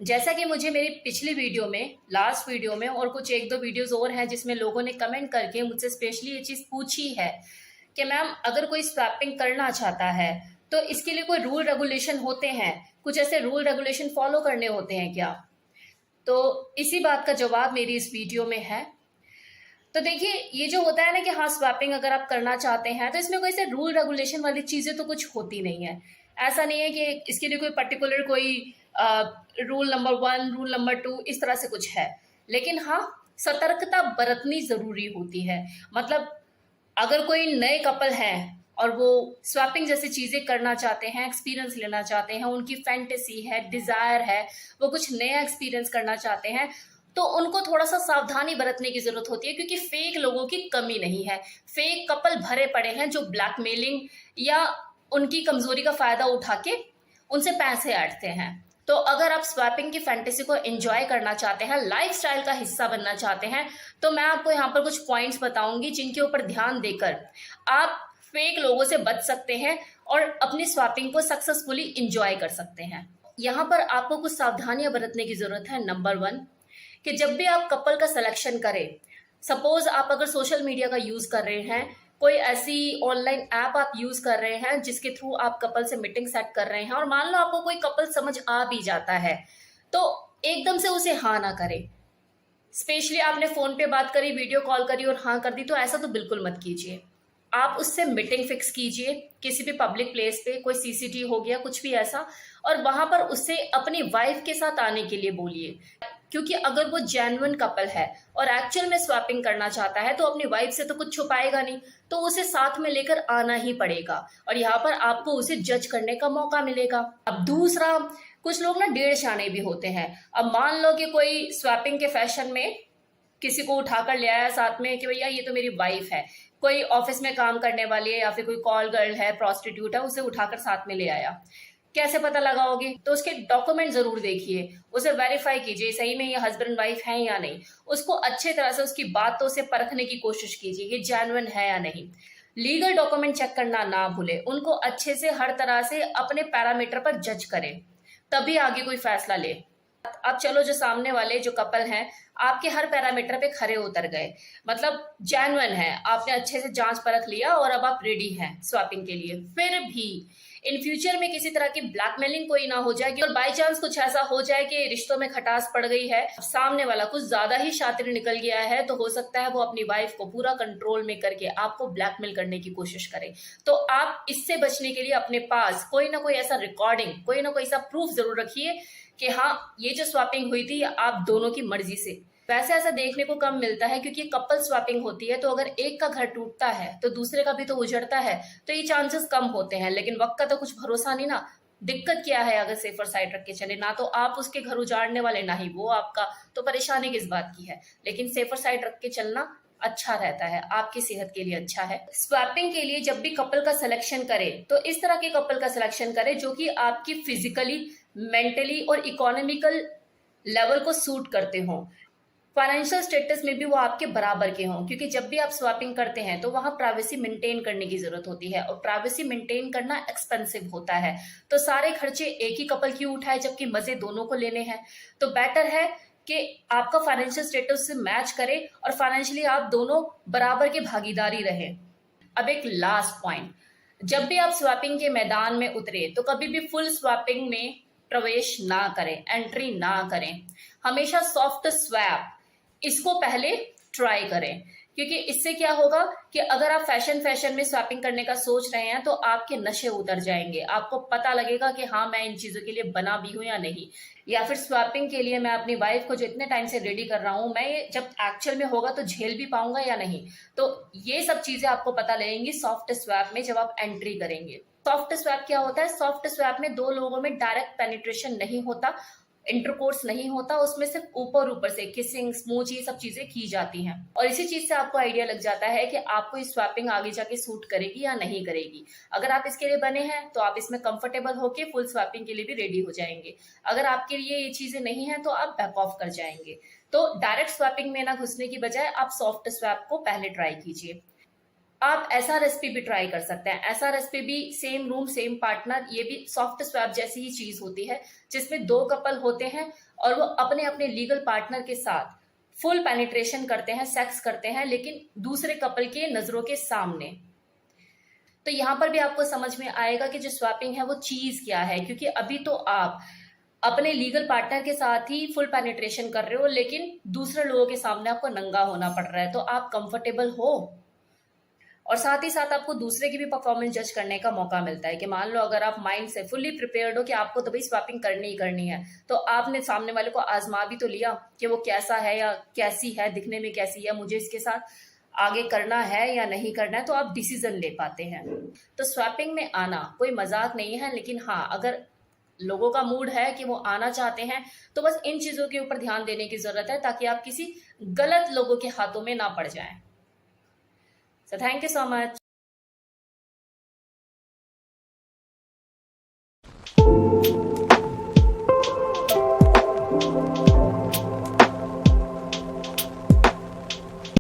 जैसा कि मुझे मेरी पिछली वीडियो में, लास्ट वीडियो में और कुछ एक दो वीडियोस और हैं जिसमें लोगों ने कमेंट करके मुझसे स्पेशली ये चीज़ पूछी है कि मैम अगर कोई स्वैपिंग करना चाहता है तो इसके लिए कोई रूल रेगुलेशन होते हैं, कुछ ऐसे रूल रेगुलेशन फॉलो करने होते हैं क्या? तो इसी बात का जवाब मेरी इस वीडियो में है। तो देखिए, ये जो होता है ना कि हाँ स्वैपिंग अगर आप करना चाहते हैं तो इसमें कोई से रूल रेगुलेशन वाली चीजें तो कुछ होती नहीं है। ऐसा नहीं है कि इसके लिए कोई पर्टिकुलर कोई रूल नंबर 1, रूल नंबर 2 इस तरह से कुछ है। लेकिन हाँ, सतर्कता बरतनी जरूरी होती है। मतलब अगर कोई नए कपल है और वो स्वैपिंग जैसी चीजें करना चाहते हैं, एक्सपीरियंस लेना चाहते हैं, उनकी फैंटेसी है, डिजायर है, वो कुछ नया एक्सपीरियंस करना चाहते हैं, तो उनको थोड़ा सा सावधानी बरतने की जरूरत होती है, क्योंकि फेक लोगों की कमी नहीं है। फेक कपल भरे पड़े हैं जो ब्लैकमेलिंग या उनकी कमजोरी का फायदा उठा के उनसे पैसे ऐंठते हैं। तो अगर आप स्वैपिंग की फैंटेसी को एंजॉय करना चाहते हैं, लाइफस्टाइल का हिस्सा बनना चाहते हैं, तो मैं आपको यहाँ पर कुछ पॉइंट्स बताऊंगी जिनके ऊपर ध्यान देकर आप फेक लोगों से बच सकते हैं और अपनी स्वैपिंग को सक्सेसफुली एंजॉय कर सकते हैं। यहाँ पर आपको कुछ सावधानियां बरतने की जरूरत है। नंबर 1, कि जब भी आप कपल का सिलेक्शन करें, सपोज आप अगर सोशल मीडिया का यूज कर रहे हैं, कोई ऐसी ऑनलाइन ऐप आप यूज कर रहे हैं जिसके थ्रू आप कपल से मीटिंग सेट कर रहे हैं, और मान लो आपको कोई कपल समझ आ भी जाता है, तो एकदम से उसे हाँ ना करें। स्पेशली आपने फोन पे बात करी, वीडियो कॉल करी और हाँ कर दी, तो ऐसा तो बिल्कुल मत कीजिए। आप उससे मीटिंग फिक्स कीजिए किसी भी पब्लिक प्लेस पे, कोई सीसीटी हो गया, कुछ भी ऐसा, और वहां पर उससे अपनी वाइफ के साथ आने के लिए बोलिए। क्योंकि अगर वो जेन्युइन कपल है और एक्चुअल में स्वैपिंग करना चाहता है तो अपनी वाइफ से तो कुछ छुपाएगा नहीं, तो उसे साथ में लेकर आना ही पड़ेगा, और यहाँ पर आपको उसे जज करने का मौका मिलेगा। अब दूसरा, कुछ लोग ना डेढ़ शाने भी होते हैं। अब मान लो कि कोई स्वैपिंग के फैशन में किसी को उठाकर ले आया साथ में कि भैया ये तो मेरी वाइफ है, कोई ऑफिस में काम करने वाली है या फिर कोई कॉल गर्ल है, प्रोस्टिट्यूट है, उसे उठाकर साथ में ले आया। कैसे पता लगाओगे? तो उसके डॉक्यूमेंट जरूर देखिए, उसे वेरीफाई कीजिए सही में ये हस्बैंड वाइफ है या नहीं। उसको अच्छे तरह से उसकी बातों से परखने की कोशिश कीजिए कि जेन्युइन है या नहीं। लीगल डॉक्यूमेंट चेक करना ना भूले, उनको अच्छे से हर तरह से अपने पैरामीटर पर जज करें, तभी आगे कोई फैसला ले। अब चलो, जो सामने वाले जो कपल हैं आपके हर पैरामीटर पे खरे उतर गए, मतलब जेन्युइन है, आपने अच्छे से जांच परख लिया और अब आप रेडी हैं स्वैपिंग के लिए, फिर भी इन फ्यूचर में किसी तरह की ब्लैकमेलिंग कोई ना हो जाए, और बाई चांस कुछ ऐसा हो जाए कि रिश्तों में खटास पड़ गई है, सामने वाला कुछ ज्यादा ही शातिर निकल गया है, तो हो सकता है वो अपनी वाइफ को पूरा कंट्रोल में करके आपको ब्लैकमेल करने की कोशिश करे। तो आप इससे बचने के लिए अपने पास कोई ना कोई ऐसा रिकॉर्डिंग, कोई ना कोई ऐसा प्रूफ जरूर रखिए कि हाँ ये जो स्वैपिंग हुई थी आप दोनों की मर्जी से। वैसे ऐसा देखने को कम मिलता है क्योंकि कपल स्वैपिंग होती है, तो अगर एक का घर टूटता है तो दूसरे का भी तो उजड़ता है, तो ये चांसेस कम होते हैं। लेकिन वक्त का तो कुछ भरोसा नहीं ना। दिक्कत क्या है, अगर सेफर साइड रख के चले, ना तो आप उसके घर उजाड़ने वाले, ना ही वो आपका, तो परेशानी किस बात की है। लेकिन सेफर साइड रख के चलना अच्छा रहता है, आपकी सेहत के लिए अच्छा है। स्वैपिंग के लिए जब भी कपल का सिलेक्शन करें तो इस तरह के कपल का सिलेक्शन करें जो कि आपकी फिजिकली, मेंटली और इकोनॉमिकल लेवल को सूट करते हों। फाइनेंशियल स्टेटस में भी वो आपके बराबर के हों, क्योंकि जब भी आप स्वैपिंग करते हैं तो वहां प्राइवेसी मेंटेन करने की जरूरत होती है, और प्राइवेसी मेंटेन करना एक्सपेंसिव होता है। तो सारे खर्चे एक ही कपल क्यों उठाए जबकि मजे दोनों को लेने हैं। तो बेटर है कि आपका फाइनेंशियल स्टेटस से मैच करे और फाइनेंशियली आप दोनों बराबर के भागीदारी रहे। अब एक लास्ट पॉइंट, जब भी आप स्वैपिंग के मैदान में उतरे तो कभी भी फुल स्वैपिंग में प्रवेश ना करें, एंट्री ना करें। हमेशा सॉफ्ट स्वैप इसको पहले ट्राई करें, क्योंकि इससे क्या होगा कि अगर आप फैशन में स्वैपिंग करने का सोच रहे हैं तो आपके नशे उतर जाएंगे, आपको पता लगेगा कि हाँ मैं इन चीजों के लिए बना भी हूं या नहीं, या फिर स्वैपिंग के लिए मैं अपनी वाइफ को जो इतने टाइम से रेडी कर रहा हूं, मैं ये जब एक्चुअल में होगा तो झेल भी पाऊंगा या नहीं। तो ये सब चीजें आपको पता लगेंगी सॉफ्ट स्वैप में जब आप एंट्री करेंगे। सॉफ्ट स्वैप क्या होता है? सॉफ्ट स्वैप में दो लोगों में डायरेक्ट पेनिट्रेशन नहीं होता, इंटरकोर्स नहीं होता, उसमें सिर्फ ऊपर ऊपर से किसिंग, स्मूच, ये सब चीजें की जाती हैं। और इसी चीज से आपको आइडिया लग जाता है कि आपको ये स्वैपिंग आगे जाके सूट करेगी या नहीं करेगी। अगर आप इसके लिए बने हैं तो आप इसमें कंफर्टेबल होके फुल स्वैपिंग के लिए भी रेडी हो जाएंगे। अगर आपके लिए ये चीजें नहीं है तो आप बैक ऑफ कर जाएंगे। तो डायरेक्ट स्वैपिंग में ना घुसने की बजाय आप सॉफ्ट स्वैप को पहले ट्राई कीजिए। आप ऐसा रेसिपी भी ट्राई कर सकते हैं। ऐसा रेसिपी भी सेम रूम सेम पार्टनर, ये भी सॉफ्ट स्वैप जैसी ही चीज होती है, जिसमें दो कपल होते हैं और वो अपने अपने लीगल पार्टनर के साथ फुल पेनिट्रेशन करते हैं, सेक्स करते हैं, लेकिन दूसरे कपल के नजरों के सामने। तो यहां पर भी आपको समझ में आएगा कि जो स्वैपिंग है वो चीज क्या है, क्योंकि अभी तो आप अपने लीगल पार्टनर के साथ ही फुल पेनिट्रेशन कर रहे हो, लेकिन दूसरे लोगों के सामने आपको नंगा होना पड़ रहा है। तो आप कंफर्टेबल हो? और साथ ही साथ आपको दूसरे की भी परफॉर्मेंस जज करने का मौका मिलता है कि मान लो अगर आप माइंड से फुल्ली प्रिपेयर्ड हो कि आपको तो भाई स्वैपिंग करनी ही करनी है, तो आपने सामने वाले को आजमा भी तो लिया कि वो कैसा है या कैसी है, दिखने में कैसी है, मुझे इसके साथ आगे करना है या नहीं करना है, तो आप डिसीजन ले पाते हैं। तो स्वैपिंग में आना कोई मजाक नहीं है, लेकिन हाँ, अगर लोगों का मूड है कि वो आना चाहते हैं तो बस इन चीजों के ऊपर ध्यान देने की जरूरत है, ताकि आप किसी गलत लोगों के हाथों में ना पड़ जाएं। So thank you so much.